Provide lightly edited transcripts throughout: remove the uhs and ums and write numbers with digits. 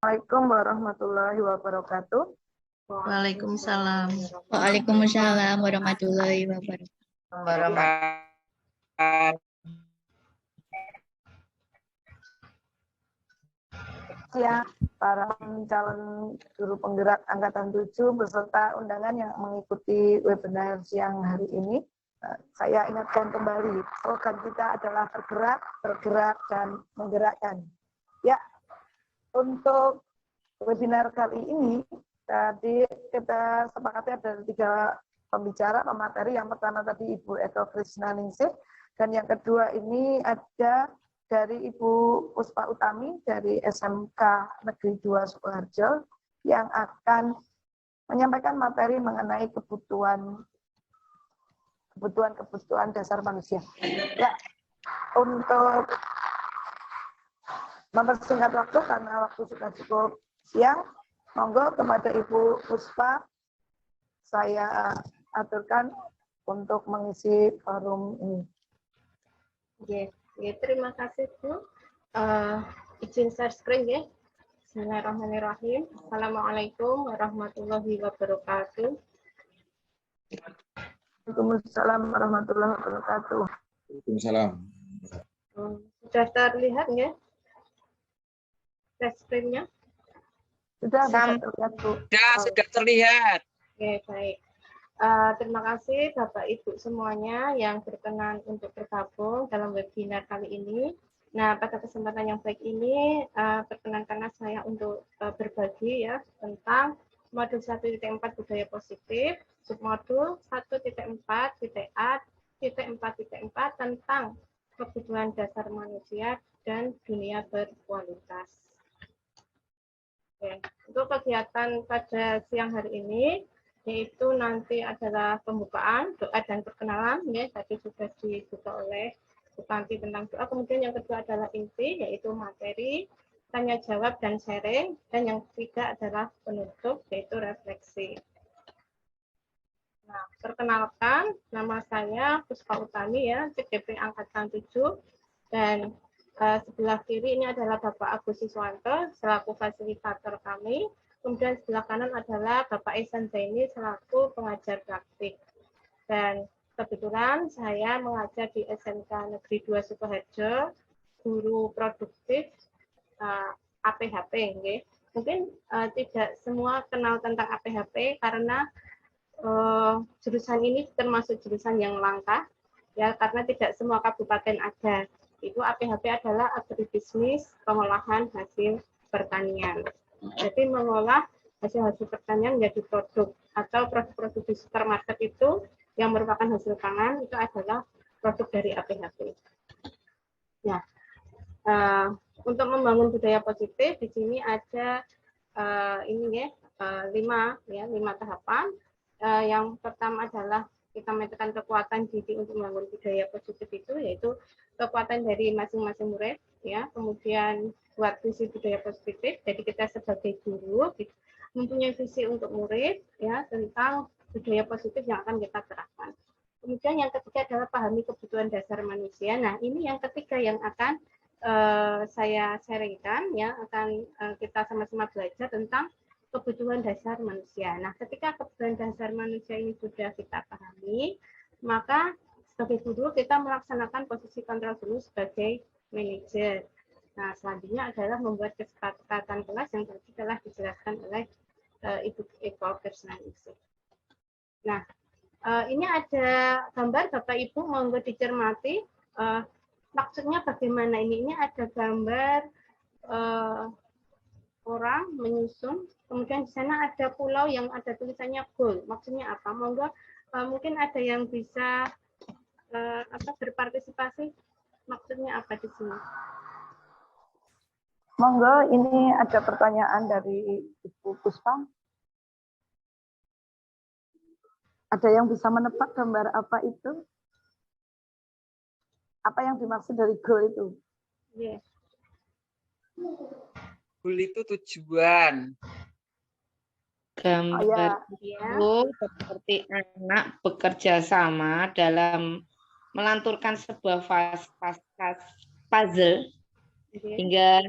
Assalamualaikum warahmatullahi wabarakatuh. Waalaikumsalam. Waalaikumsalam warahmatullahi wabarakatuh. Siang para calon guru penggerak angkatan 7 beserta undangan yang mengikuti webinar siang hari ini. Saya ingatkan kembali, slogan kita adalah bergerak, bergerak, dan menggerakkan. Ya, untuk webinar kali ini, tadi kita sepakati ada 3 pembicara, pemateri. Yang pertama tadi Ibu Eko Krisnaningsih, dan yang kedua ini ada dari Ibu Puspa Utami dari SMK Negeri 2 Sukoharjo yang akan menyampaikan materi mengenai kebutuhan dasar manusia. Ya, untuk mempersingkat waktu karena waktu sudah cukup siang, monggo kepada Ibu Puspa saya aturkan untuk mengisi forum ini. Ya, terima kasih Bu. Izin share screen ya. Bismillahirrahmanirrahim. Assalamualaikum warahmatullahi wabarakatuh. Waalaikumsalam warahmatullahi wabarakatuh. Waalaikumsalam. Sudah terlihat ya? Share screen-nya? Sudah terlihat, Bu. Sudah terlihat. Oke, baik. Terima kasih Bapak Ibu semuanya yang berkenan untuk bergabung dalam webinar kali ini. Nah, pada kesempatan yang baik ini, perkenankanlah saya untuk berbagi ya tentang modul 1.4 budaya positif, submodul 1.4.A.4.4 tentang kebutuhan dasar manusia dan dunia berkualitas. Oke. Untuk kegiatan pada siang hari ini, yaitu nanti adalah pembukaan, doa dan perkenalan, ya tadi sudah dibuka oleh Bu Tanti tentang doa. Kemudian yang kedua adalah inti, yaitu materi, tanya jawab dan sharing, dan yang ketiga adalah penutup, yaitu refleksi. Nah, perkenalkan, nama saya Puspa Utami ya, CDP Angkatan 7, dan sebelah kiri ini adalah Bapak Agus Siswanto selaku fasilitator kami. Kemudian sebelah kanan adalah Bapak Ihsan Zaini selaku pengajar praktik. Dan kebetulan saya mengajar di SMK Negeri 2 Sukoharjo, guru produktif APHP. Okay. Mungkin tidak semua kenal tentang APHP karena jurusan ini termasuk jurusan yang langka, ya karena tidak semua kabupaten ada. Itu APHP adalah agribisnis pengolahan hasil pertanian. Jadi mengolah hasil-hasil pertanian menjadi produk atau produk-produk di supermarket itu yang merupakan hasil pangan itu adalah produk dari APHP. Ya, untuk membangun budaya positif di sini ada ini ya 5 tahapan. Yang pertama adalah kita memetakan kekuatan diri untuk membangun budaya positif itu yaitu kekuatan dari masing-masing murid ya, kemudian buat visi budaya positif. Jadi kita sebagai guru mempunyai visi untuk murid ya tentang budaya positif yang akan kita terapkan. Kemudian yang ketiga adalah pahami kebutuhan dasar manusia. Nah, ini yang ketiga yang akan saya sharingkan ya, akan kita sama-sama belajar tentang kebutuhan dasar manusia. Nah, ketika kebutuhan dasar manusia ini sudah kita pahami, maka sebagai guru kita melaksanakan posisi kontrol dulu sebagai manajer. Nah, selanjutnya adalah membuat kesepakatan kelas yang tadi telah dijelaskan oleh Ibu Eko Krisnaningsih. Nah, ini ada gambar Bapak Ibu monggo dicermati. Maksudnya bagaimana ini? Ini ada gambar orang menyusun, kemudian di sana ada pulau yang ada tulisannya goal. Maksudnya apa? Monggo mungkin ada yang bisa berpartisipasi. Maksudnya apa di sini? Monggo, ini ada pertanyaan dari Ibu Puspa. Ada yang bisa menebak gambar apa itu? Apa yang dimaksud dari goal itu? Yes. Goal itu tujuan. Gambar Ya. itu seperti anak bekerja sama dalam melanturkan sebuah puzzle Oke. hingga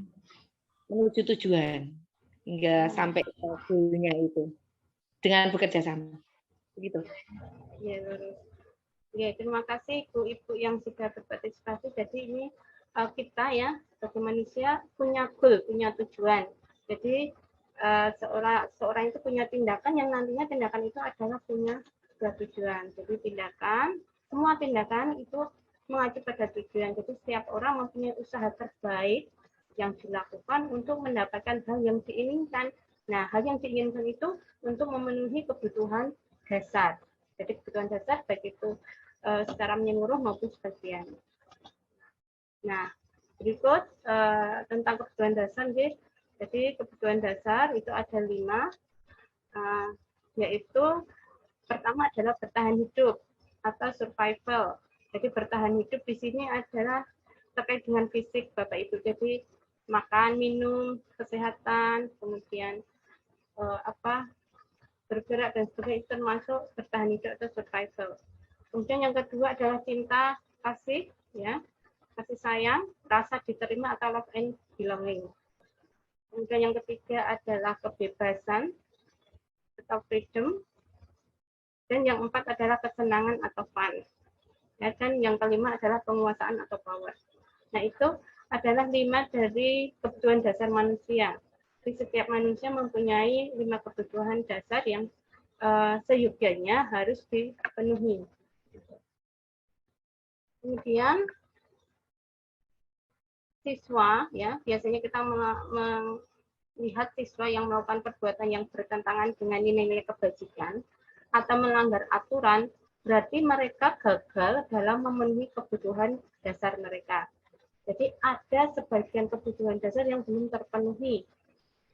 menuju tujuan, hingga sampai ke goalnya itu dengan bekerja sama. Begitu. Ya, lurus. Ya, terima kasih Ibu-Ibu yang sudah berpartisipasi. Jadi ini kita ya sebagai manusia punya goal, punya tujuan. Jadi seorang itu punya tindakan yang nantinya tindakan itu adalah punya tujuan. Jadi semua tindakan itu mengacu pada tujuan. Jadi setiap orang mempunyai usaha terbaik yang dilakukan untuk mendapatkan hal yang diinginkan. Nah, hal yang diinginkan itu untuk memenuhi kebutuhan dasar. Jadi kebutuhan dasar baik itu secara menyeluruh maupun sebagian. Nah, berikut tentang kebutuhan dasar. Jadi kebutuhan dasar itu ada 5, yaitu pertama adalah bertahan hidup atau survival. Jadi bertahan hidup di sini adalah terkait dengan fisik Bapak Ibu. Jadi makan, minum, kesehatan, kemudian bergerak dan sebagainya itu termasuk bertahan hidup atau survival. Kemudian yang kedua adalah cinta, kasih, ya, kasih sayang, rasa diterima atau love and belonging. Kemudian yang ketiga adalah kebebasan atau freedom, dan yang 4 adalah kesenangan atau fun. Ya, dan yang kelima adalah penguasaan atau power. Nah, itu adalah 5 dari kebutuhan dasar manusia. Jadi setiap manusia mempunyai 5 kebutuhan dasar yang seyogyanya harus dipenuhi. Kemudian siswa, ya, biasanya kita melihat siswa yang melakukan perbuatan yang bertentangan dengan nilai-nilai kebajikan atau melanggar aturan, berarti mereka gagal dalam memenuhi kebutuhan dasar mereka. Jadi ada sebagian kebutuhan dasar yang belum terpenuhi.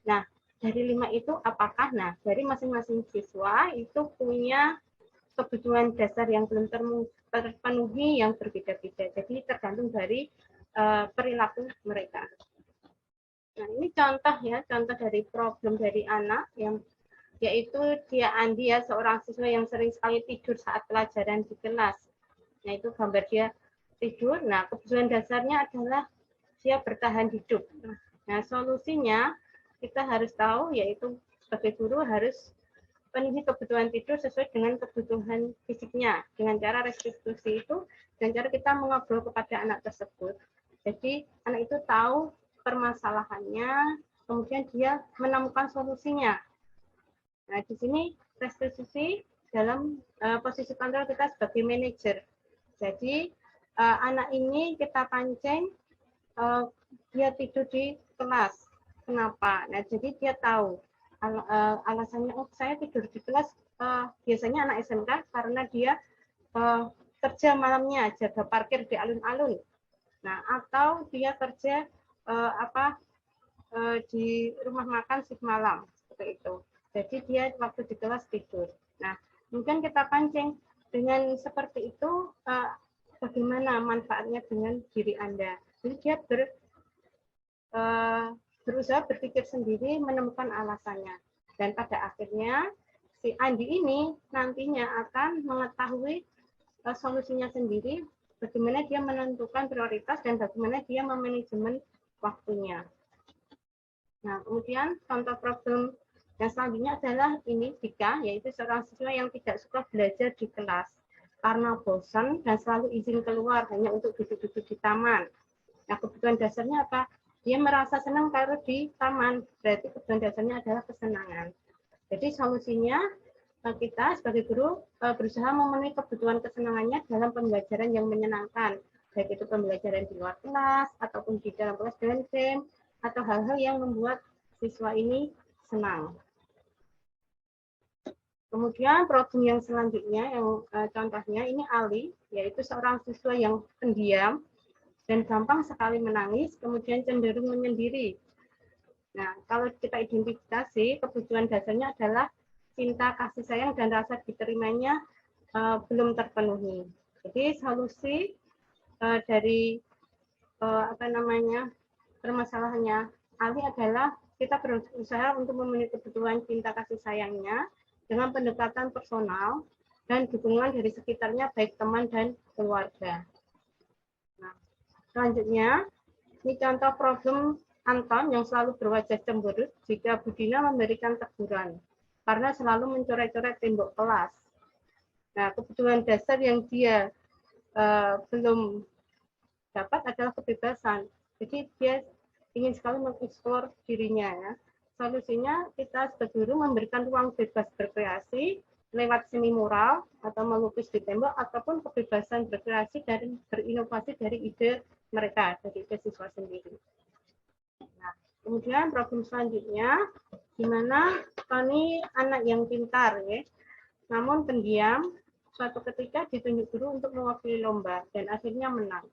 Nah, dari 5 itu apakah? Nah, dari masing-masing siswa itu punya kebutuhan dasar yang belum terpenuhi yang berbeda-beda. Jadi tergantung dari perilaku mereka. Nah, ini contoh ya, contoh dari problem dari anak yang yaitu Andi ya, seorang siswa yang sering sekali tidur saat pelajaran di kelas. Nah, itu gambar dia tidur. Nah, kebutuhan dasarnya adalah dia bertahan hidup. Nah, solusinya kita harus tahu, yaitu sebagai guru harus penuhi kebutuhan tidur sesuai dengan kebutuhan fisiknya. Dengan cara restitusi itu, dan cara kita mengobrol kepada anak tersebut. Jadi, anak itu tahu permasalahannya, kemudian dia menemukan solusinya. Nah, di sini restitusi dalam posisi kontrol kita sebagai manajer. Jadi, anak ini kita pancing, dia tidur di kelas. Kenapa? Nah, jadi dia tahu alasannya, oh saya tidur di kelas biasanya anak SMK karena dia kerja malamnya, jaga parkir di alun-alun. Nah, atau dia kerja di rumah makan shift malam, seperti itu. Jadi dia waktu di kelas tidur. Nah, mungkin kita pancing dengan seperti itu, bagaimana manfaatnya dengan diri Anda. Jadi dia berusaha berpikir sendiri, menemukan alasannya. Dan pada akhirnya, si Andi ini nantinya akan mengetahui solusinya sendiri, bagaimana dia menentukan prioritas dan bagaimana dia memanajemen waktunya. Nah, kemudian contoh problem yang selanjutnya adalah ini Dika, yaitu seorang siswa yang tidak suka belajar di kelas karena bosan dan selalu izin keluar hanya untuk duduk-duduk di taman. Nah, kebutuhan dasarnya apa? Dia merasa senang kalau di taman, berarti kebutuhan dasarnya adalah kesenangan. Jadi solusinya kita sebagai guru berusaha memenuhi kebutuhan kesenangannya dalam pembelajaran yang menyenangkan, baik itu pembelajaran di luar kelas ataupun di dalam kelas dengan game atau hal-hal yang membuat siswa ini senang. Kemudian problem yang selanjutnya, yang contohnya ini Ali, yaitu seorang siswa yang pendiam dan gampang sekali menangis, kemudian cenderung menyendiri. Nah, kalau kita identifikasi, kebutuhan dasarnya adalah cinta, kasih sayang, dan rasa diterimanya belum terpenuhi. Jadi solusi dari permasalahannya Ali adalah kita berusaha untuk memenuhi kebutuhan cinta kasih sayangnya dengan pendekatan personal dan dukungan dari sekitarnya, baik teman dan keluarga. Nah, selanjutnya, ini contoh problem Anton yang selalu berwajah cemberut jika Budina memberikan teguran karena selalu mencoret-coret tembok kelas. Nah, kebutuhan dasar yang dia belum dapat adalah kebebasan. Jadi dia ingin sekali mengeksplor dirinya. Ya. Solusinya kita sebagai guru memberikan ruang bebas berkreasi lewat seni mural atau melukis di tembok ataupun kebebasan berkreasi dan berinovasi dari ide mereka, dari ide siswa sendiri. Nah, kemudian problem selanjutnya, di mana Tony anak yang pintar, ya, namun pendiam, suatu ketika ditunjuk guru untuk mewakili lomba dan akhirnya menang.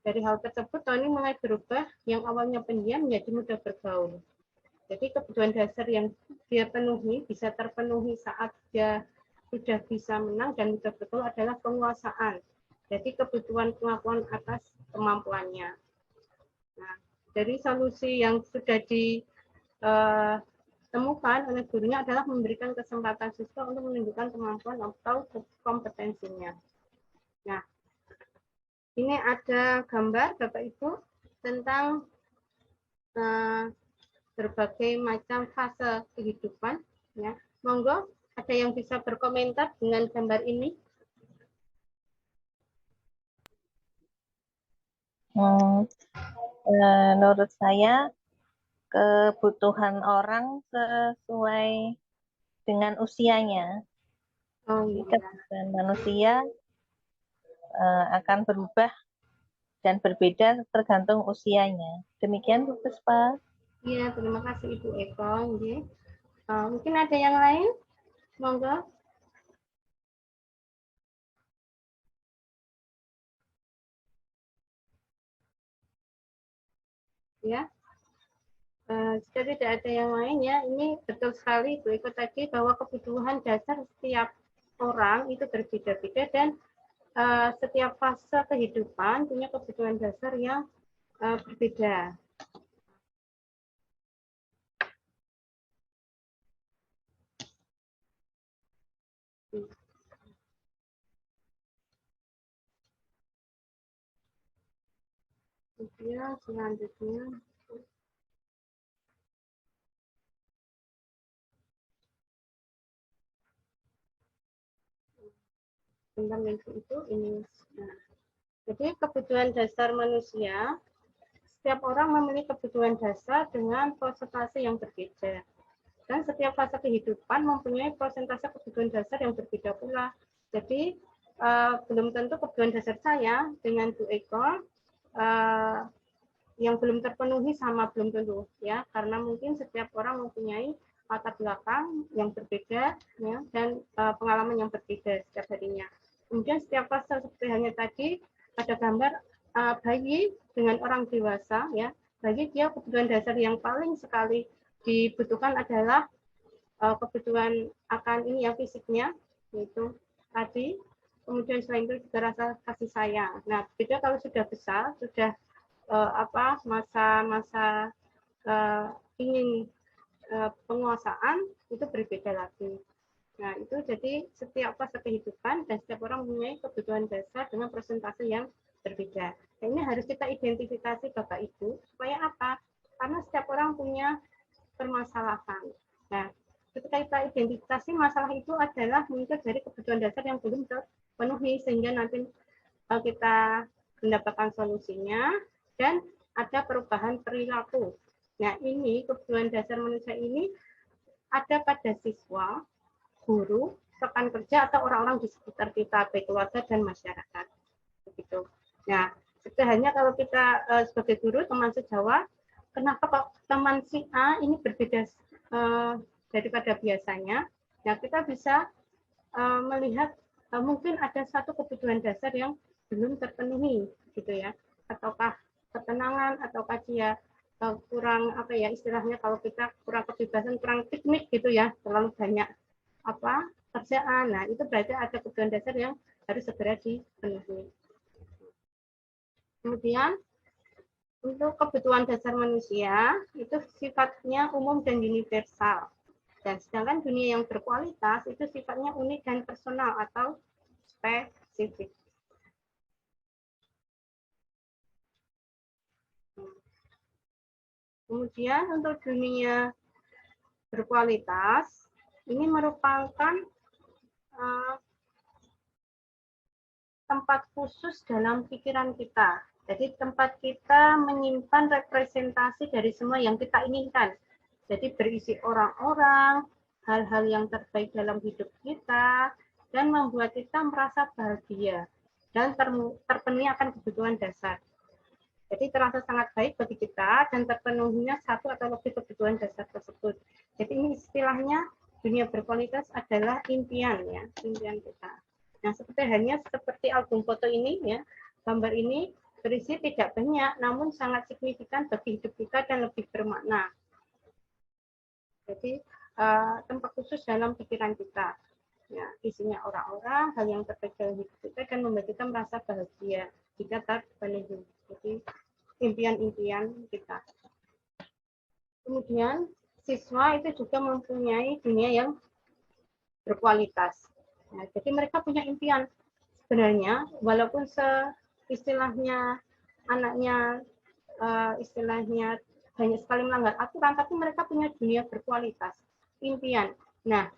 Dari hal tersebut, Tony mulai berubah yang awalnya pendiam menjadi mudah bergaul. Jadi kebutuhan dasar yang dia penuhi bisa terpenuhi saat dia sudah bisa menang dan mudah bergaul adalah penguasaan. Jadi kebutuhan pengakuan atas kemampuannya. Nah, dari solusi yang sudah ditemukan oleh gurunya adalah memberikan kesempatan siswa untuk menunjukkan kemampuan atau kompetensinya. Nah, ini ada gambar Bapak Ibu tentang berbagai macam fase kehidupan. Ya, monggo ada yang bisa berkomentar dengan gambar ini? Menurut saya kebutuhan orang sesuai dengan usianya. Oh, iya. Kebutuhan manusia akan berubah dan berbeda tergantung usianya. Demikian Bu Puspa. Iya, terima kasih Ibu Eko. Mungkin ada yang lain? Monggo. Ya, jika tidak ada yang lain ya, ini betul sekali Bu Eko tadi bahwa kebutuhan dasar setiap orang itu berbeda-beda dan setiap fase kehidupan punya kebutuhan dasar yang berbeda. Kemudian selanjutnya tentang itu ini. Nah, jadi kebutuhan dasar manusia, setiap orang memiliki kebutuhan dasar dengan persentase yang berbeda. Dan setiap fase kehidupan mempunyai persentase kebutuhan dasar yang berbeda pula. Jadi belum tentu kebutuhan dasar saya dengan Bu Eko yang belum terpenuhi sama belum tentu, ya, karena mungkin setiap orang mempunyai latar belakang yang berbeda, ya, dan pengalaman yang berbeda setiap harinya. Kemudian setiap fase seperti halnya tadi ada gambar bayi dengan orang dewasa, ya, bayi dia kebutuhan dasar yang paling sekali dibutuhkan adalah kebutuhan akan ini ya fisiknya, yaitu tadi. Kemudian selain itu juga rasa kasih sayang. Nah, beda kalau sudah besar, sudah masa-masa ingin penguasaan itu berbeda lagi. Nah, itu jadi setiap fase kehidupan dan setiap orang mempunyai kebutuhan dasar dengan persentase yang berbeda. Nah, ini harus kita identifikasi Bapak Ibu supaya apa? Karena setiap orang punya permasalahan. Nah, ketika kita identifikasi masalah itu adalah muncul dari kebutuhan dasar yang belum terpenuhi sehingga nanti kita mendapatkan solusinya dan ada perubahan perilaku. Nah, ini kebutuhan dasar manusia ini ada pada siswa, guru, rekan kerja atau orang-orang di sekitar kita, baik keluarga dan masyarakat. Begitu. Nah, sebenarnya kalau kita sebagai guru teman sejawat, kenapa kok teman si A ini berbeda daripada biasanya? Nah, kita bisa melihat mungkin ada satu kebutuhan dasar yang belum terpenuhi, gitu ya, ataukah ketenangan, ataukah dia kurang apa ya istilahnya kalau kita kurang kebebasan, kurang piknik gitu ya, terlalu banyak kerjaan. Nah, itu berarti ada kebutuhan dasar yang harus segera dipenuhi. Kemudian Untuk kebutuhan dasar manusia itu sifatnya umum dan universal. Dan sedangkan dunia yang berkualitas itu sifatnya unik dan personal atau spesifik. Kemudian untuk dunia berkualitas ini merupakan tempat khusus dalam pikiran kita. Jadi tempat kita menyimpan representasi dari semua yang kita inginkan. Jadi berisi orang-orang, hal-hal yang terbaik dalam hidup kita, dan membuat kita merasa bahagia dan terpenuhi akan kebutuhan dasar. Jadi terasa sangat baik bagi kita dan terpenuhinya satu atau lebih kebutuhan dasar tersebut. Jadi ini istilahnya dunia berkualitas adalah impian ya, impian kita. Nah, seperti album foto ini ya, gambar ini berisi tidak banyak namun sangat signifikan bagi hidup kita dan lebih bermakna. Jadi tempat khusus dalam pikiran kita. Ya, isinya orang-orang, hal yang terbaik dalam hidup kita dan membuat kita merasa bahagia jika terpenuhi. Jadi impian-impian kita. Kemudian siswa itu juga mempunyai dunia yang berkualitas. Nah, jadi mereka punya impian. Sebenarnya walaupun istilahnya anaknya istilahnya banyak sekali melanggar aturan, tapi mereka punya dunia berkualitas, impian. Nah,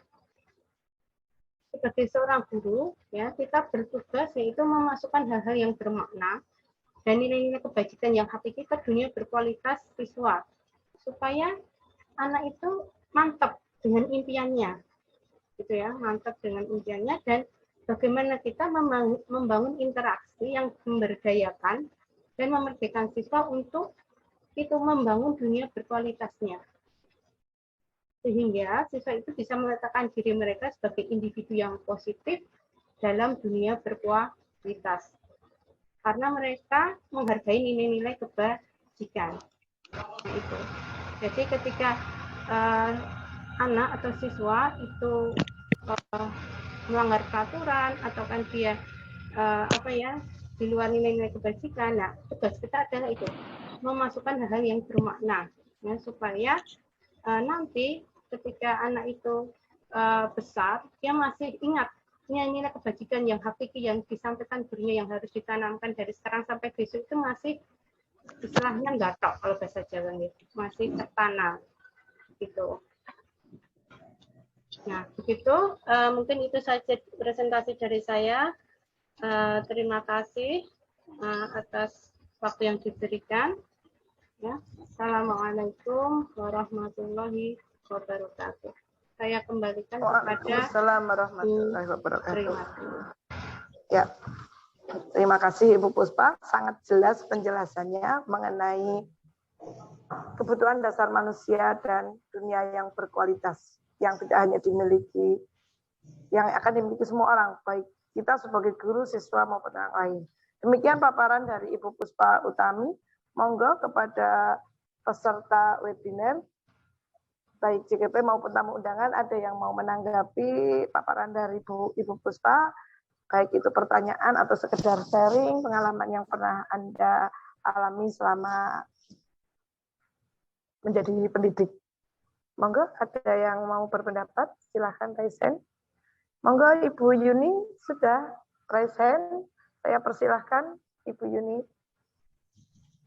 sebagai seorang guru, ya kita bertugas yaitu memasukkan hal-hal yang bermakna dan nilai-nilai kebajikan yang hakiki ke dunia berkualitas siswa, supaya anak itu mantap dengan impiannya, gitu ya, mantap dengan impiannya, dan bagaimana kita membangun interaksi yang memberdayakan dan memerdekakan siswa untuk itu membangun dunia berkualitasnya. Sehingga siswa itu bisa meletakkan diri mereka sebagai individu yang positif dalam dunia berkualitas. Karena mereka menghargai nilai-nilai kebajikan. Nah, itu. Jadi ketika anak atau siswa itu melanggar peraturan atau kan dia di luar nilai-nilai kebajikan, nah tugas kita adalah itu memasukkan hal-hal yang bermakna ya, supaya nanti ketika anak itu besar dia masih ingat nilai-nilai kebajikan yang hakiki yang disampaikan gurunya yang harus ditanamkan dari sekarang sampai besok itu masih istilahnya gatok kalau bahasa Jawa gitu, masih tertanam gitu. Nah, begitu mungkin itu saja presentasi dari saya. Terima kasih atas waktu yang diberikan. Ya. Assalamualaikum warahmatullahi wabarakatuh. Saya kembalikan kepada Waalaikumsalam warahmatullahi wabarakatuh. Ya, terima kasih Ibu Puspa. Sangat jelas penjelasannya mengenai kebutuhan dasar manusia dan dunia yang berkualitas, yang tidak hanya dimiliki, yang akan dimiliki semua orang, baik kita sebagai guru, siswa maupun orang lain. Demikian paparan dari Ibu Puspa Utami. Monggo kepada peserta webinar, baik JKP maupun tamu undangan, ada yang mau menanggapi paparan dari Ibu Puspa, baik itu pertanyaan atau sekedar sharing pengalaman yang pernah Anda alami selama menjadi pendidik. Monggo, ada yang mau berpendapat? Silahkan raise hand. Monggo, Ibu Yuni sudah raise hand. Saya persilahkan, Ibu Yuni.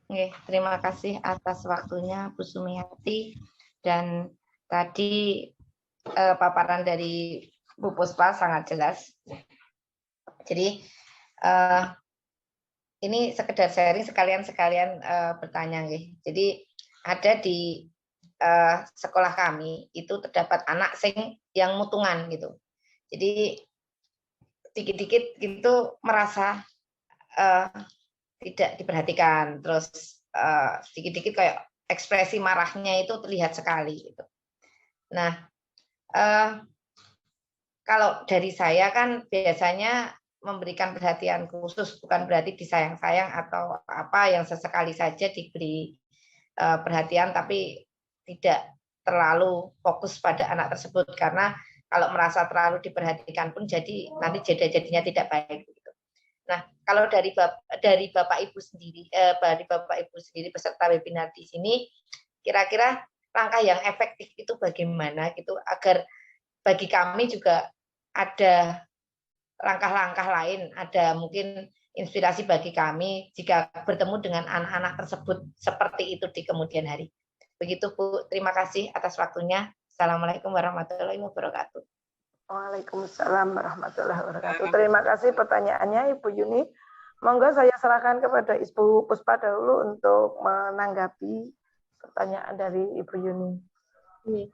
Oke, terima kasih atas waktunya Bu Sumiati, dan tadi paparan dari Bu Puspa sangat jelas. Jadi ini sekedar sharing sekalian bertanya nggih. Jadi ada di sekolah kami itu terdapat anak sing yang mutungan gitu. Jadi dikit-dikit gitu merasa tidak diperhatikan, terus sedikit-dikit kayak ekspresi marahnya itu terlihat sekali gitu. Nah, kalau dari saya kan biasanya memberikan perhatian khusus, bukan berarti disayang-sayang atau apa, yang sesekali saja diberi perhatian, tapi tidak terlalu fokus pada anak tersebut, karena kalau merasa terlalu diperhatikan pun jadi nanti jadinya tidak baik gitu. Nah, kalau dari Bapak Ibu sendiri, peserta webinar di sini, kira-kira langkah yang efektif itu bagaimana gitu agar bagi kami juga ada langkah-langkah lain, ada mungkin inspirasi bagi kami jika bertemu dengan anak-anak tersebut seperti itu di kemudian hari. Begitu Bu, terima kasih atas waktunya. Assalamualaikum warahmatullahi wabarakatuh. Waalaikumsalam warahmatullahi wabarakatuh. Terima kasih pertanyaannya Ibu Yuni. Monggo saya serahkan kepada Ibu Puspa dahulu untuk menanggapi pertanyaan dari Ibu Yuni.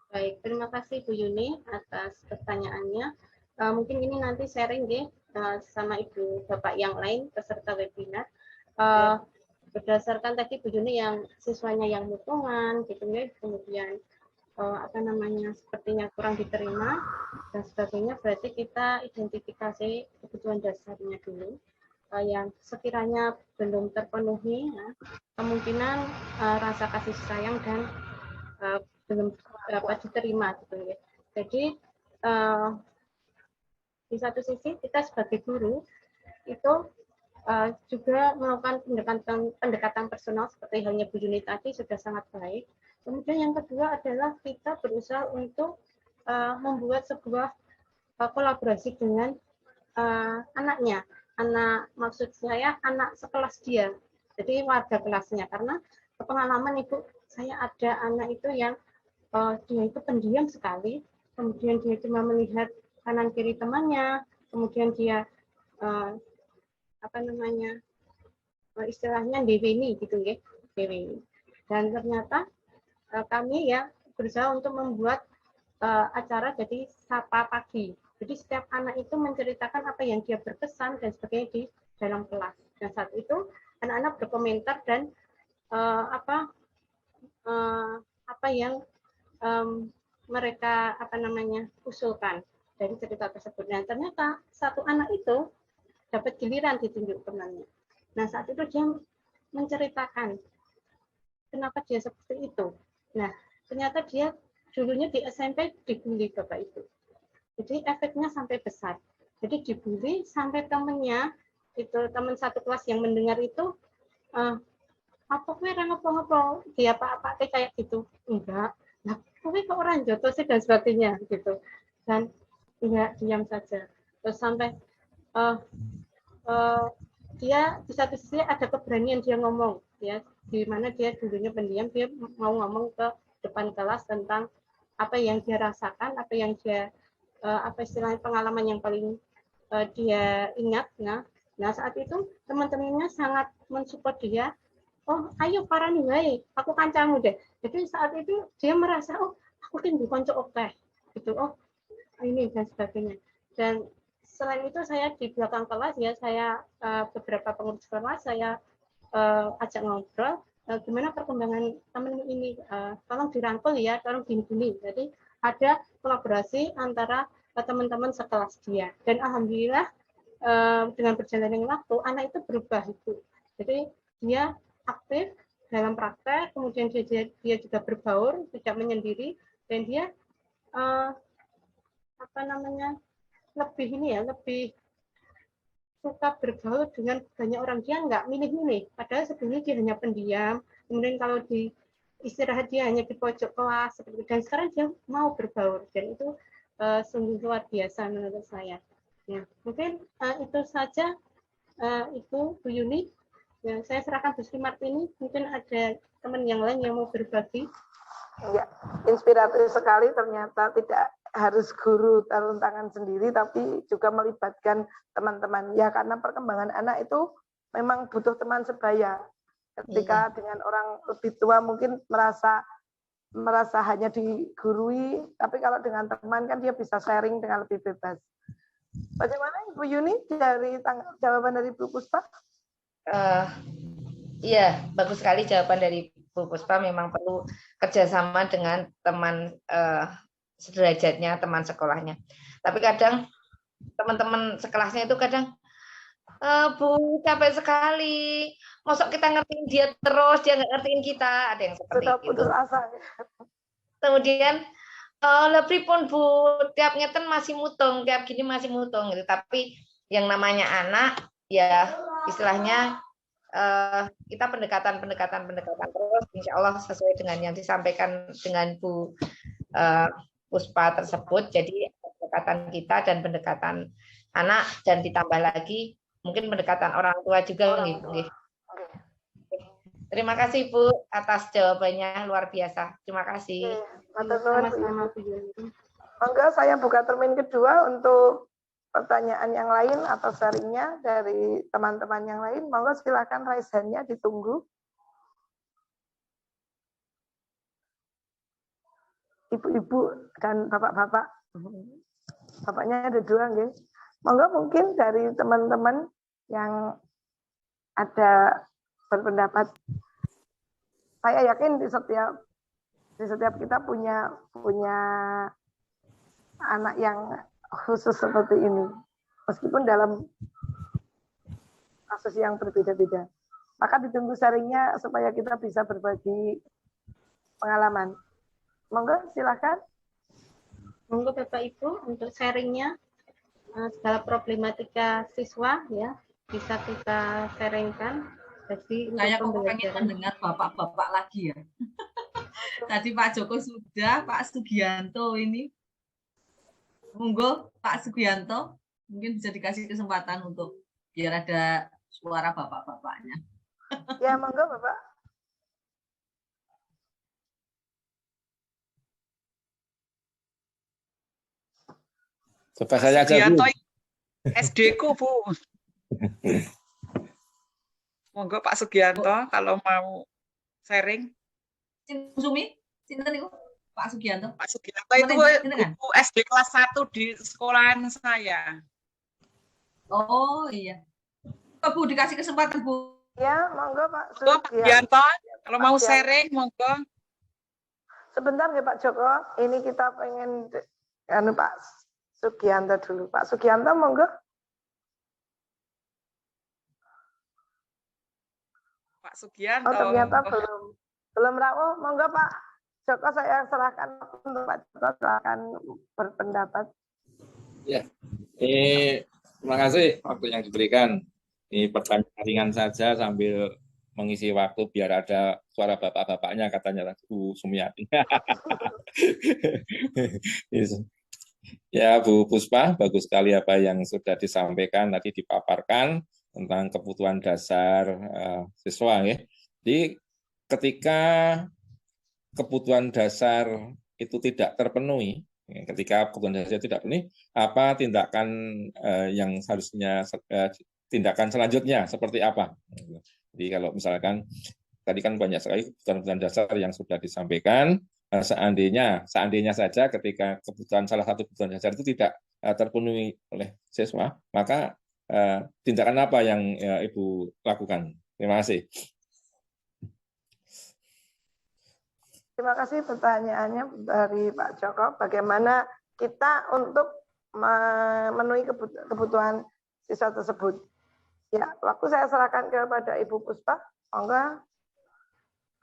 Baik, terima kasih Bu Yuni atas pertanyaannya. Mungkin ini nanti sharing deh sama Ibu Bapak yang lain peserta webinar. Berdasarkan tadi Bu Yuni yang siswanya yang mutungan gitu ya, kemudian sepertinya kurang diterima dan sebagainya, berarti kita identifikasi kebutuhan dasarnya dulu yang sekiranya belum terpenuhi, ya, kemungkinan rasa kasih sayang dan belum dapat diterima gitu ya. Jadi di satu sisi kita sebagai guru itu juga melakukan pendekatan personal seperti halnya Bu Yuni tadi sudah sangat baik. Kemudian yang kedua adalah kita berusaha untuk membuat sebuah kolaborasi dengan anaknya. Maksud saya anak sekelas dia. Jadi warga kelasnya. Karena pengalaman Ibu, saya ada anak itu yang dia itu pendiam sekali. Kemudian dia cuma melihat kanan kiri temannya. Kemudian dia istilahnya DWNI gitu ya. DWNI. Dan ternyata kami ya berusaha untuk membuat acara jadi sapa pagi. Jadi setiap anak itu menceritakan apa yang dia berkesan dan sebagainya di dalam kelas. Dan saat itu anak-anak berkomentar dan apa yang mereka usulkan dari cerita tersebut. Dan ternyata satu anak itu dapat giliran ditunjuk temannya. Nah saat itu dia menceritakan kenapa dia seperti itu. Nah, ternyata dia dulunya di SMP dibully Bapak Ibu. Jadi efeknya sampai besar. Jadi dibully sampai temannya, itu teman satu kelas yang mendengar itu, apa gue ngopo-ngopo, dia apa-apa kayak gitu. Enggak. Nah, gue kok orang joto sih dan sebagainya gitu. Dan enggak, diam saja. Terus sampai dia di satu sisi ada keberanian dia ngomong, ya, di mana dia dulunya pendiam, dia mau ngomong ke depan kelas tentang apa yang dia rasakan, apa yang dia istilahnya pengalaman yang paling dia ingat. Nah saat itu teman-temannya sangat mensupport dia. Oh ayo parani wae, aku kancamu deh. Jadi saat itu dia merasa oh aku kan dikonco oke gitu. Oh ini dan sebagainya. Dan selain itu saya di belakang kelas ya, saya beberapa pengurus kelas saya ajak ngobrol gimana perkembangan teman ini, tolong dirangkul ya, tolong gini-gini. Jadi ada kolaborasi antara teman-teman sekelas dia. Dan alhamdulillah dengan berjalannya waktu anak itu berubah itu. Jadi dia aktif dalam praktek, kemudian dia juga berbaur, tidak menyendiri, dan dia lebih suka bergaul dengan banyak orang. Dia nggak milih-milih, padahal sebelumnya dia hanya pendiam, kemudian kalau di istirahat dia hanya di pojok kelas, dan sekarang dia mau berbaur, dan itu sungguh luar biasa menurut saya. Ya, mungkin itu saja Ibu Bu Yuni. Ya, saya serahkan Bu Sri Martini, mungkin ada teman yang lain yang mau berbagi. Ya, inspiratif sekali, ternyata tidak harus guru turun tangan sendiri, tapi juga melibatkan teman-teman. Ya, karena perkembangan anak itu memang butuh teman sebaya. Ketika dengan orang lebih tua mungkin merasa hanya digurui, tapi kalau dengan teman kan dia bisa sharing dengan lebih bebas. Bagaimana Ibu Yuni dari jawaban dari Bu Puspa? Iya, bagus sekali jawaban dari Bu Puspa. Memang perlu kerjasama dengan teman sederajatnya, teman sekolahnya. Tapi kadang teman-teman sekelasnya itu kadang, Bu, capek sekali. Masuk kita ngertiin dia terus, dia nggak ngertiin kita. Ada yang seperti itu. Putus asa. Kemudian, lebih pun Bu, tiap ngeten masih mutung, tiap gini masih mutung gitu. Tapi yang namanya anak, ya istilahnya kita pendekatan terus, insya Allah sesuai dengan yang disampaikan dengan Bu Puspa tersebut. Jadi pendekatan kita dan pendekatan anak, dan ditambah lagi mungkin pendekatan orang tua juga. Terima kasih Bu atas jawabannya, luar biasa. Terima kasih. Sama-sama Bu Yuni. Monggo saya buka termin kedua untuk pertanyaan yang lain atau sharingnya dari teman-teman yang lain. Monggo silakan raise hand-nya, ditunggu. Ibu-ibu dan bapak-bapak. Bapaknya ada dua, nggih. Monggo mungkin dari teman-teman yang ada berpendapat. Saya yakin di setiap kita punya anak yang khusus seperti ini, meskipun dalam kasus yang berbeda-beda. Maka ditunggu sharingnya supaya kita bisa berbagi pengalaman. Monggo silakan. Monggo Bapak Ibu untuk sharingnya, segala problematika siswa ya bisa kita sharingkan. Jadi saya kok pengen mendengar bapak-bapak lagi ya. Tadi Pak Joko sudah, Pak Sugianto ini. Monggo Pak Sugianto, mungkin bisa dikasih kesempatan untuk biar ada suara bapak-bapaknya. Ya, monggo Bapak. Coba saya aja Bu. SD ku Bu. Monggo Pak Sugianto kalau mau sharing. Sumi, sinten niku? Pak Sugianto. Pak Sugianto itu Bu SD kelas 1 di sekolahan saya. Oh iya. Bu dikasih kesempatan Bu. Ya, monggo Pak Sugianto. Kalau mau sharing, monggo. Sebentar ya Pak Joko, ini kita pengen Pak Sugianto dulu. Pak Sugianto, monggo. Pak Sugianto. Oh, ternyata belum rawuh. Monggo Pak Joko, saya serahkan untuk Pak Joko, silakan berpendapat. Ya, terima kasih waktu yang diberikan. Ini pertanyaan ringan saja sambil mengisi waktu biar ada suara bapak-bapaknya, katanya Bu Sumiati. Ya Bu Puspa, bagus sekali apa yang sudah disampaikan tadi, dipaparkan tentang kebutuhan dasar siswa. Ya. Jadi ketika kebutuhan dasar itu tidak terpenuhi, ketika kebutuhan dasar tidak terpenuhi, apa tindakan yang harusnya tindakan selanjutnya seperti apa? Jadi kalau misalkan tadi kan banyak sekali kebutuhan dasar yang sudah disampaikan, seandainya saja ketika salah satu kebutuhan dasar itu tidak terpenuhi oleh siswa, maka tindakan apa yang Ibu lakukan? Terima kasih. Terima kasih pertanyaannya dari Pak Joko. Bagaimana kita untuk memenuhi kebutuhan siswa tersebut? Ya, waktu saya serahkan kepada Ibu Puspa. Monggo.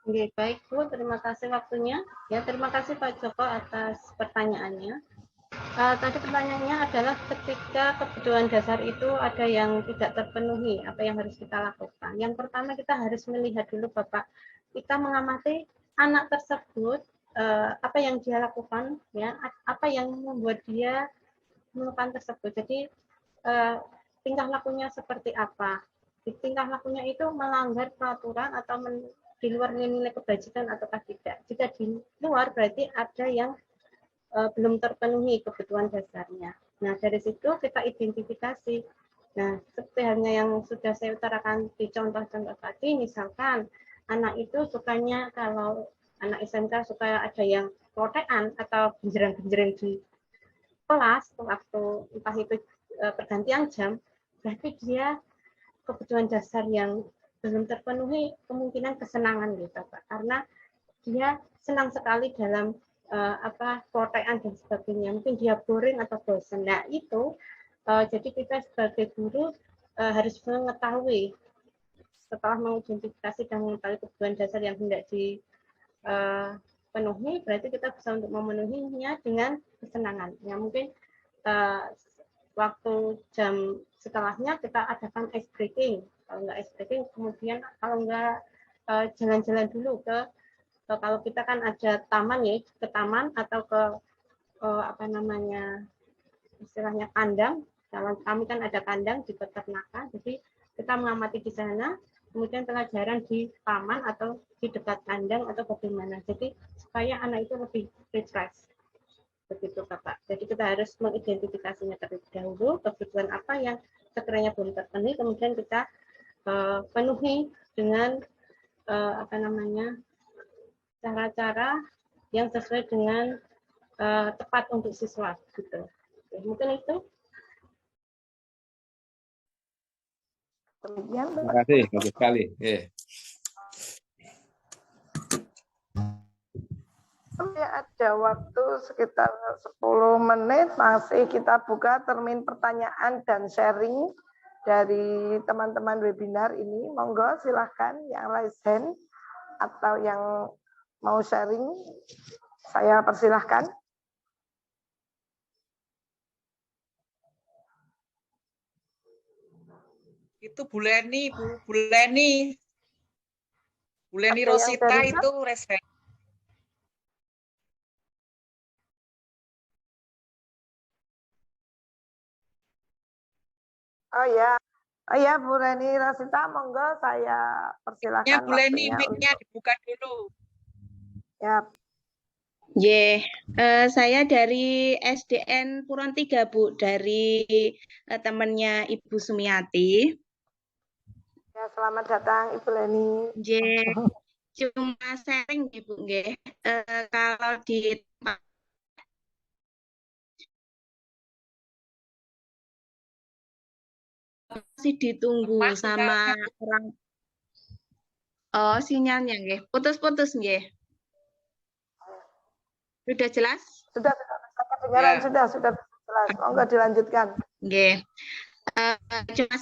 Oke, baik Bu, terima kasih waktunya. Ya, terima kasih Pak Joko atas pertanyaannya. Tadi pertanyaannya adalah ketika kebutuhan dasar itu ada yang tidak terpenuhi, apa yang harus kita lakukan? Yang pertama kita harus melihat dulu Bapak, kita mengamati anak tersebut, apa yang dia lakukan, ya, apa yang membuat dia melakukan tersebut. Jadi tingkah lakunya seperti apa? Tingkah lakunya itu melanggar peraturan atau di luar nilai kebajikan ataukah tidak? Jika di luar berarti ada yang belum terpenuhi kebutuhan dasarnya. Nah, dari situ kita identifikasi. Nah, seperti halnya yang sudah saya utarakan di contoh-contoh tadi, misalkan anak itu sukanya, kalau anak SMK suka ada yang protean atau genjerang-genjering di kelas waktu entah itu pergantian jam, berarti dia kebutuhan dasar yang belum terpenuhi, kemungkinan kesenangan gitu Pak, karena dia senang sekali dalam protean dan sebagainya, mungkin dia boring atau bosan. Nah itu jadi kita sebagai guru harus mengetahui, setelah mengidentifikasi dan mengetahui kebutuhan dasar yang hendak dipenuhi, berarti kita bisa untuk memenuhinya dengan kesenangan. Ya mungkin waktu jam setelahnya kita adakan ice breaking. Kalau nggak ice breaking, kemudian kalau nggak jalan-jalan dulu ke kalau kita kan ada taman ya, ke taman atau ke apa namanya istilahnya kandang. Kalau kami kan ada kandang di peternakan, jadi kita mengamati di sana, kemudian pelajaran di taman atau di dekat kandang atau bagaimana. Jadi supaya anak itu lebih refresh. Begitu Bapak. Jadi kita harus mengidentifikasinya terlebih dahulu, kebutuhan apa yang sekiranya belum terpenuhi, kemudian kita penuhi dengan apa namanya cara-cara yang sesuai dengan tepat untuk siswa. Gitu. Oke, mungkin itu. Demikian. Terima kasih, bagus sekali. Ada waktu sekitar 10 menit, masih kita buka termin pertanyaan dan sharing dari teman-teman webinar ini. Monggo silahkan yang raise hand atau yang mau sharing, saya persilahkan. Itu Bu Leni Rosita itu respect. Oh ya Bu Leni Rosita, monggo saya persilahkan. Ya Bu Leni, mic-nya dibuka dulu. Ya. Saya dari SDN Puron 3 Bu, dari temannya Ibu Sumiati. Ya, selamat datang Ibu Leni. Cuma sharing Ibu, kalau di masih ditunggu sama orang. Oh, sinyalnya putus-putus Sudah jelas? Sudah kedengaran, sudah jelas. Monggo dilanjutkan. Cuma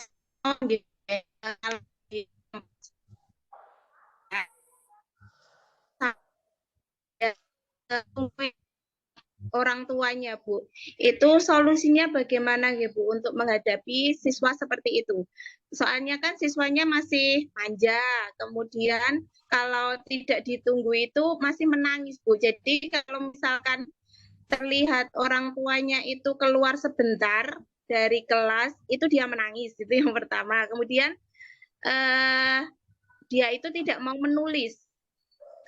orang tuanya Bu, itu solusinya bagaimana Bu untuk menghadapi siswa seperti itu? Soalnya kan siswanya masih manja, kemudian kalau tidak ditunggu itu masih menangis Bu. Jadi kalau misalkan terlihat orang tuanya itu keluar sebentar dari kelas, itu dia menangis, itu yang pertama. Kemudian dia itu tidak mau menulis.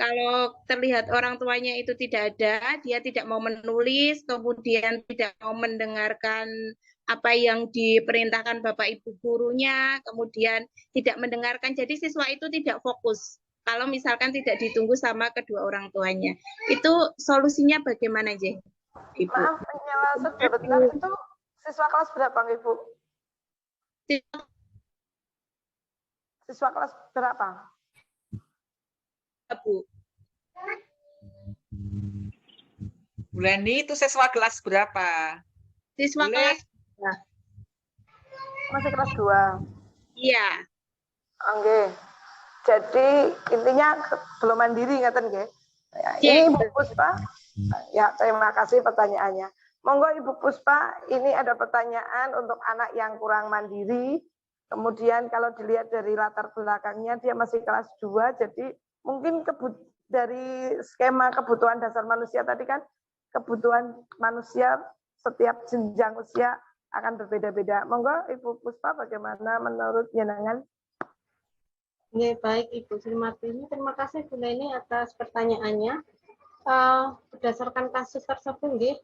Kalau terlihat orang tuanya itu tidak ada, dia tidak mau menulis, kemudian tidak mau mendengarkan apa yang diperintahkan Bapak Ibu gurunya, kemudian tidak mendengarkan, jadi siswa itu tidak fokus. Kalau misalkan tidak ditunggu sama kedua orang tuanya, itu solusinya bagaimana, Ibu? Maaf, menyala sebentar, itu siswa kelas berapa, Ibu? Siswa kelas berapa? Bu. Bu Leni itu siswa kelas berapa? Siswa kelas masih kelas 2. Iya. Oke. Jadi intinya belum mandiri ngaten nggih. Ini Ibu Puspa. Ya, terima kasih pertanyaannya. Monggo Ibu Puspa, ini ada pertanyaan untuk anak yang kurang mandiri. Kemudian kalau dilihat dari latar belakangnya dia masih kelas 2, jadi mungkin dari skema kebutuhan dasar manusia tadi kan, kebutuhan manusia setiap jenjang usia akan berbeda-beda. Monggo Ibu Puspa, bagaimana menurut jenengan? Ya, baik Ibu Srimartini, terima kasih Bu Leni atas pertanyaannya. Berdasarkan kasus tersebut,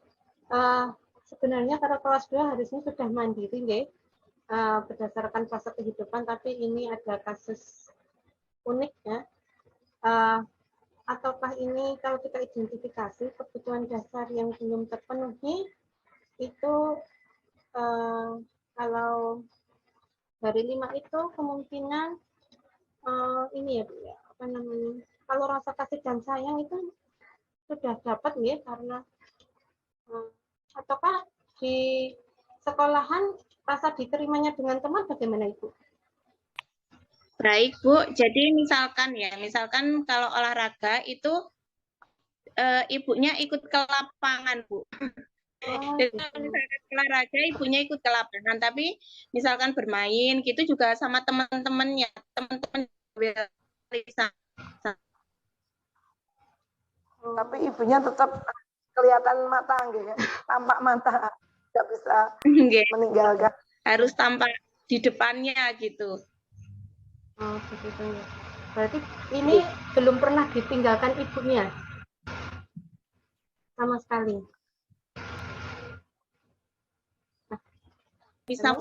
sebenarnya para kelas 2 harusnya sudah mandiri, berdasarkan fase kehidupan, tapi ini ada kasus unik ya. Ataukah ini kalau kita identifikasi kebutuhan dasar yang belum terpenuhi itu kalau dari 5 itu kemungkinan ini ya Bu ya, apa namanya, kalau rasa kasih dan sayang itu sudah dapat ya, karena ataukah di sekolahan rasa diterimanya dengan teman bagaimana Ibu? Baik Bu, jadi misalkan kalau olahraga itu ibunya ikut ke lapangan Bu. Jadi misalkan ke olahraga ibunya ikut ke lapangan, tapi misalkan bermain gitu juga sama teman-temannya, teman-teman. Tapi ibunya tetap kelihatan mata, ya, tampak mata, nggak bisa meninggalkan. Harus tampak di depannya gitu. Oh, begitu ya. Berarti ini belum pernah ditinggalkan ibunya sama sekali. Bisa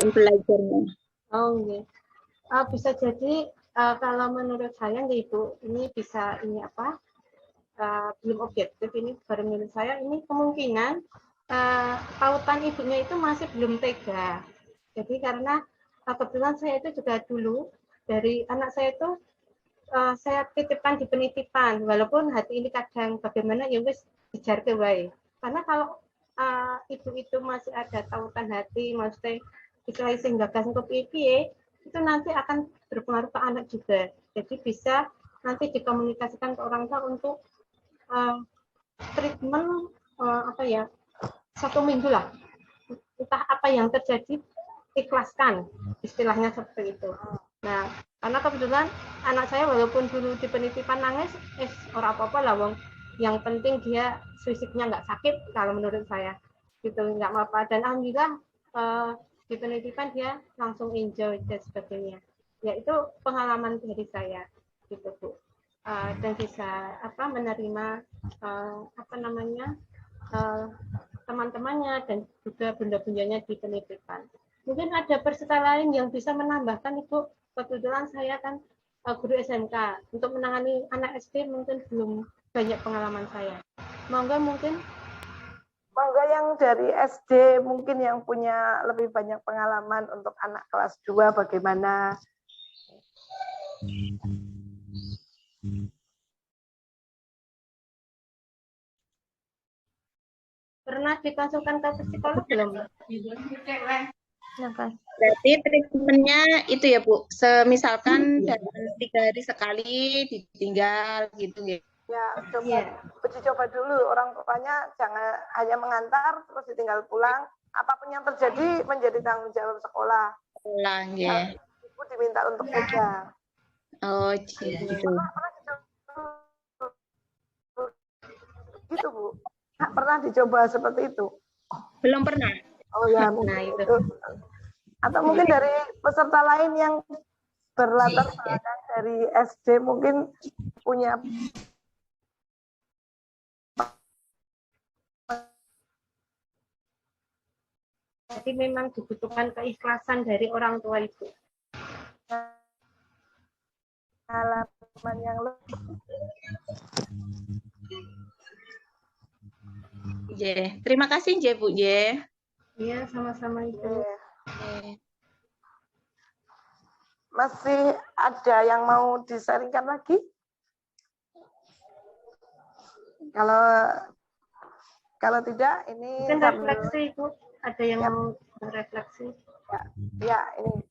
belajarnya. Oh, okay. Bisa jadi kalau menurut saya Ibu ini bisa ini apa? Belum objektif ini baru menurut saya ini kemungkinan tautan ibunya itu masih belum tega. Jadi karena kebetulan saya itu juga dulu dari anak saya itu saya titipkan di penitipan, walaupun hati ini kadang bagaimana ya wis dijar ke wae. Karena kalau ibu itu masih ada tautan hati, maksudnya istilahnya sehingga gagas ke piye, itu nanti akan berpengaruh ke anak juga. Jadi bisa nanti dikomunikasikan ke orang tua untuk treatment apa ya 1 minggu lah. Entah apa yang terjadi ikhlaskan, istilahnya seperti itu. Nah, karena kebetulan anak saya walaupun dulu di penitipan nangis, ora apa-apa lah wong. Yang penting dia fisiknya nggak sakit kalau menurut saya. Gitu, nggak apa-apa. Dan alhamdulillah di penitipan dia langsung enjoy dan sebagainya. Ya itu pengalaman dari saya gitu, Bu. Dan bisa menerima teman-temannya dan juga bunda-bundanya di penitipan. Mungkin ada peserta lain yang bisa menambahkan, Ibu. Kebetulan saya kan guru SMK. Untuk menangani anak SD mungkin belum banyak pengalaman saya. Monggo yang dari SD mungkin yang punya lebih banyak pengalaman untuk anak kelas 2 bagaimana? Pernah dikonsulkan ke psikolog belum? Berarti treatmentnya itu ya Bu, semisalkan dalam 3 hari sekali ditinggal gitu ya. Ya, uji coba dulu, orang tuanya jangan hanya mengantar terus ditinggal pulang. Apapun yang terjadi menjadi tanggung jawab sekolah. Ya. Ibu diminta untuk pegang. Oh, gitu. Gitu, Bu. Pernah dicoba seperti itu? Belum pernah. Oh ya, nah itu. Atau mungkin dari peserta lain yang berlatar belakang dari SD mungkin punya jadi memang dibutuhkan keikhlasan dari orang tua itu. Pengalaman yang lebih. Terima kasih Bu. Iya, sama-sama Ibu. Masih ada yang mau disaringkan lagi? Kalau tidak, ini mungkin refleksi Ibu. Ada yang mau refleksi? Ya, ini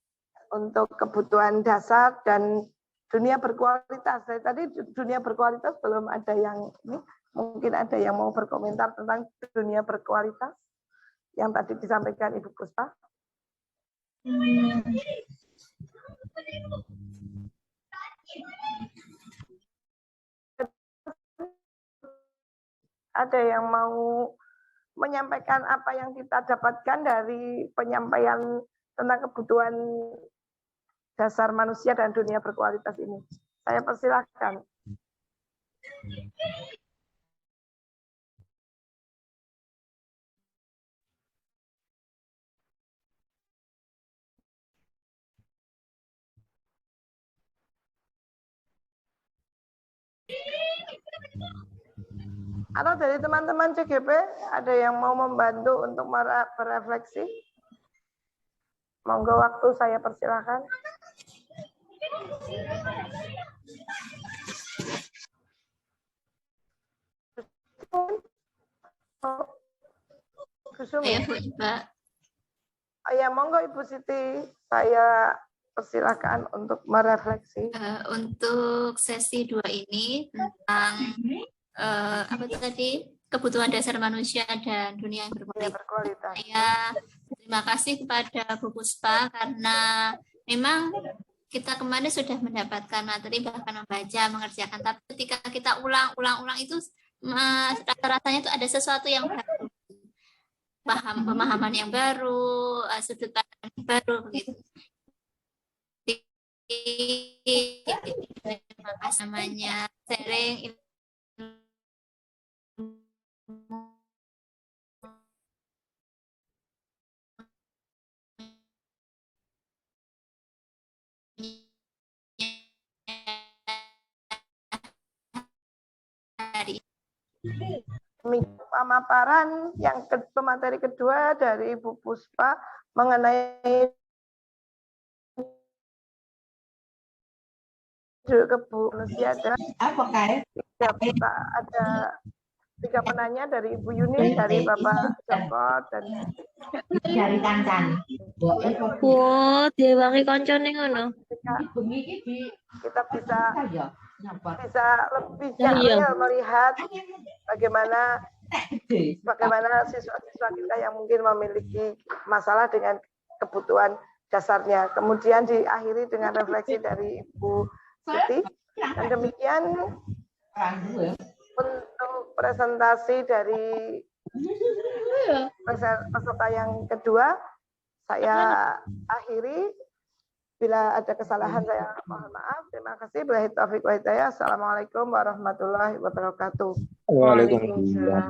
untuk kebutuhan dasar dan dunia berkualitas. Dari tadi dunia berkualitas belum ada yang ini. Mungkin ada yang mau berkomentar tentang dunia berkualitas yang tadi disampaikan Ibu Puspa. Ada yang mau menyampaikan apa yang kita dapatkan dari penyampaian tentang kebutuhan dasar manusia dan dunia berkualitas ini? Saya persilahkan. Atau dari teman-teman CGP ada yang mau membantu untuk berefleksi? Monggo, waktu saya persilahkan. Saya Mbak. Oh ya, monggo Ibu Siti, saya persilahkan untuk merefleksi. Untuk sesi 2 ini tentang apa tadi? kebutuhan dasar manusia dan dunia yang berkualitas. Saya terima kasih kepada Bu Puspa karena memang kita kemarin sudah mendapatkan materi bahkan membaca, mengerjakan, tapi ketika kita ulang itu rasa-rasanya itu ada sesuatu yang baru, pemahaman yang baru, sudut pandang yang baru begitu. Terima kasih namanya sharing pemaparan yang pemateri kedua dari Ibu Puspa mengenai kebu manusia dan ada 3 penanya dari Ibu Yuni, dari Bapak Joko dan dari Kancan. Oh, diwangi koncone ngono. Kita bisa lebih real melihat bagaimana siswa-siswa kita yang mungkin memiliki masalah dengan kebutuhan dasarnya. Kemudian diakhiri dengan refleksi dari Ibu Siti. Dan demikian untuk presentasi dari peserta yang kedua, saya akhiri. Bila ada kesalahan saya mohon maaf. Terima kasih. Billahi taufiq wa hidayah. Assalamualaikum warahmatullahi wabarakatuh. Waalaikumsalam.